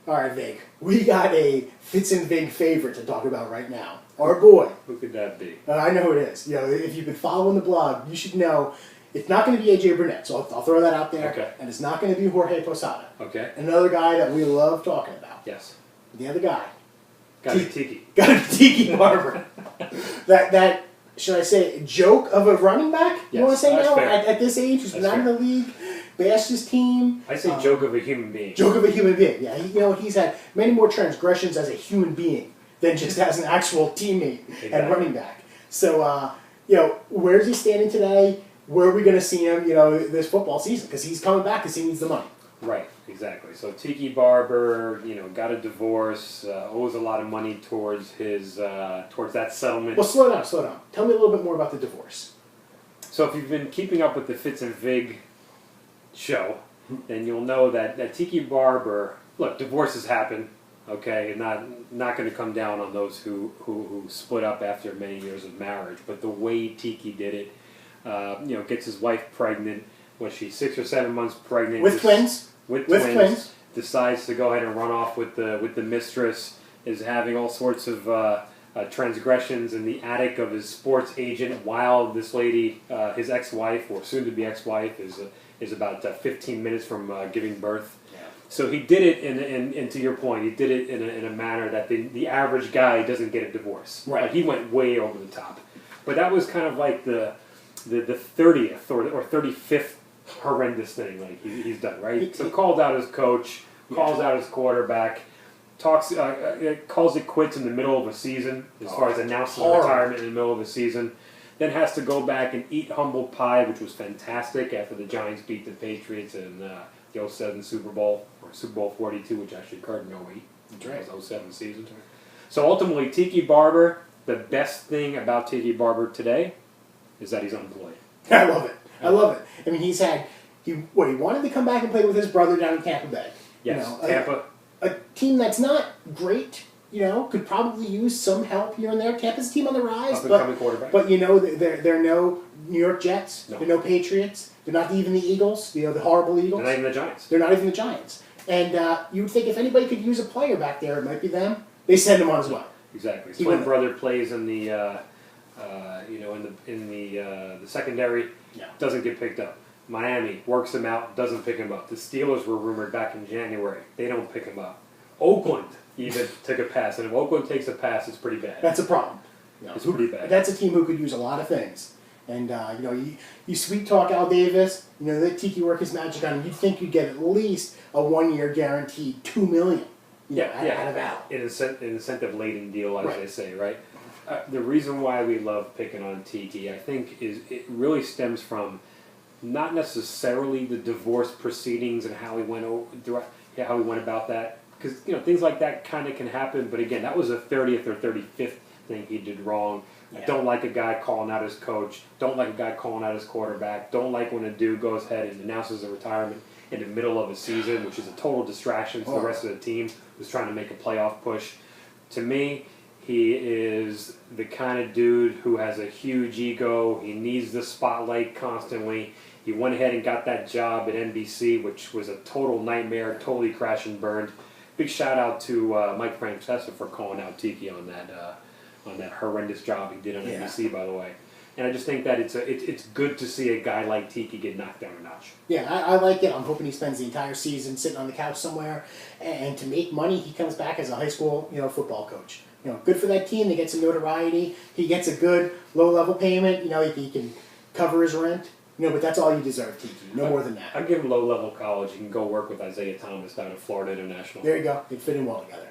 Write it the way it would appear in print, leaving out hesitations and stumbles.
All right, Vig. We got a Fitz and Vig favorite to talk about right now. Our boy. Who could that be? I know who it is. You know, if you've been following the blog, you should know it's not going to be AJ Burnett. So I'll throw that out there. Okay. And it's not going to be Jorge Posada. Okay. Another guy that we love talking about. Yes. The other guy. Got to be Tiki. Got to be Tiki Barber. that should I say joke of a running back? Yes, You want to say that's now fair. at this age, who's not in the league, bashed his team. I say joke of a human being. Joke of a human being. Yeah, he's had many more transgressions as a human being than just as an actual teammate and running back. So, where's he standing today? Where are we going to see him, this football season? Because he's coming back because he needs the money. Right, exactly. So Tiki Barber, got a divorce, owes a lot of money towards his towards that settlement. Well, slow down. Tell me a little bit more about the divorce. So if you've been keeping up with the Fitz and Vig show, then you'll know that Tiki Barber, look, divorces happen, okay, and not going to come down on those who split up after many years of marriage, but the way Tiki did it, gets his wife pregnant. Was she 6 or 7 months pregnant? With twins. With twins. Decides to go ahead and run off with the mistress. Is having all sorts of transgressions in the attic of his sports agent, while this lady, his ex-wife or soon-to-be ex-wife, is about 15 minutes from giving birth. Yeah. So he did it and to your point, he did it in a manner that the average guy doesn't get a divorce. Right. Like, he went way over the top. But that was kind of like the 30th or 35th horrendous thing like he's done, right? So called out his coach, calls out his quarterback, calls it quits in the middle of a season as far as announcing retirement in the middle of a season. Then has to go back and eat humble pie, which was fantastic after the Giants beat the Patriots in the 07 Super Bowl, or Super Bowl 42, which actually occurred in 08. That's right. It was 07 season. So ultimately, Tiki Barber, the best thing about Tiki Barber today is that he's unemployed. I love it. I mean, he wanted to come back and play with his brother down in Tampa Bay. Yes, Tampa. A team that's not great, could probably use some help here and there. Tampa's a team on the rise, Up-and-coming quarterback. But they're no New York Jets. No. They're no Patriots. They're not even the Eagles. The horrible Eagles. They're not even the Giants. They're not even the Giants. And you would think if anybody could use a player back there, it might be them. They send him on as well. Exactly. His twin brother plays in the the secondary. Yeah. Doesn't get picked up. Miami works him out, doesn't pick him up. The Steelers were rumored back in January. They don't pick him up. Oakland even took a pass, and if Oakland takes a pass, it's pretty bad. That's a problem. It's pretty bad. That's a team who could use a lot of things. And you sweet talk Al Davis. Let Tiki work his magic on him. You'd think you'd get at least a 1-year guaranteed $2 million. Out of Al. An incentive-laden deal, as Right. they say, right? The reason why we love picking on Tiki, I think, is it really stems from not necessarily the divorce proceedings and how he went about that, because things like that kind of can happen. But again, that was a 30th or 35th thing he did wrong. Yeah. I don't like a guy calling out his coach. Don't like a guy calling out his quarterback. Don't like when a dude goes ahead and announces a retirement in the middle of a season, which is a total distraction to the rest of the team who's trying to make a playoff push. To me, he is the kind of dude who has a huge ego. He needs the spotlight constantly. He went ahead and got that job at NBC, which was a total nightmare, totally crashed and burned. Big shout out to Mike Francesa for calling out Tiki on that horrendous job he did on NBC, by the way. And I just think that it's good to see a guy like Tiki get knocked down a notch. Yeah, I like it. I'm hoping he spends the entire season sitting on the couch somewhere, and to make money, he comes back as a high school football coach. Good for that team. They get some notoriety. He gets a good low-level payment. He can cover his rent. But that's all you deserve, Tiki. No more than that. I'd give him low-level college. He can go work with Isaiah Thomas down at Florida International. There you go. They'd fit in well together.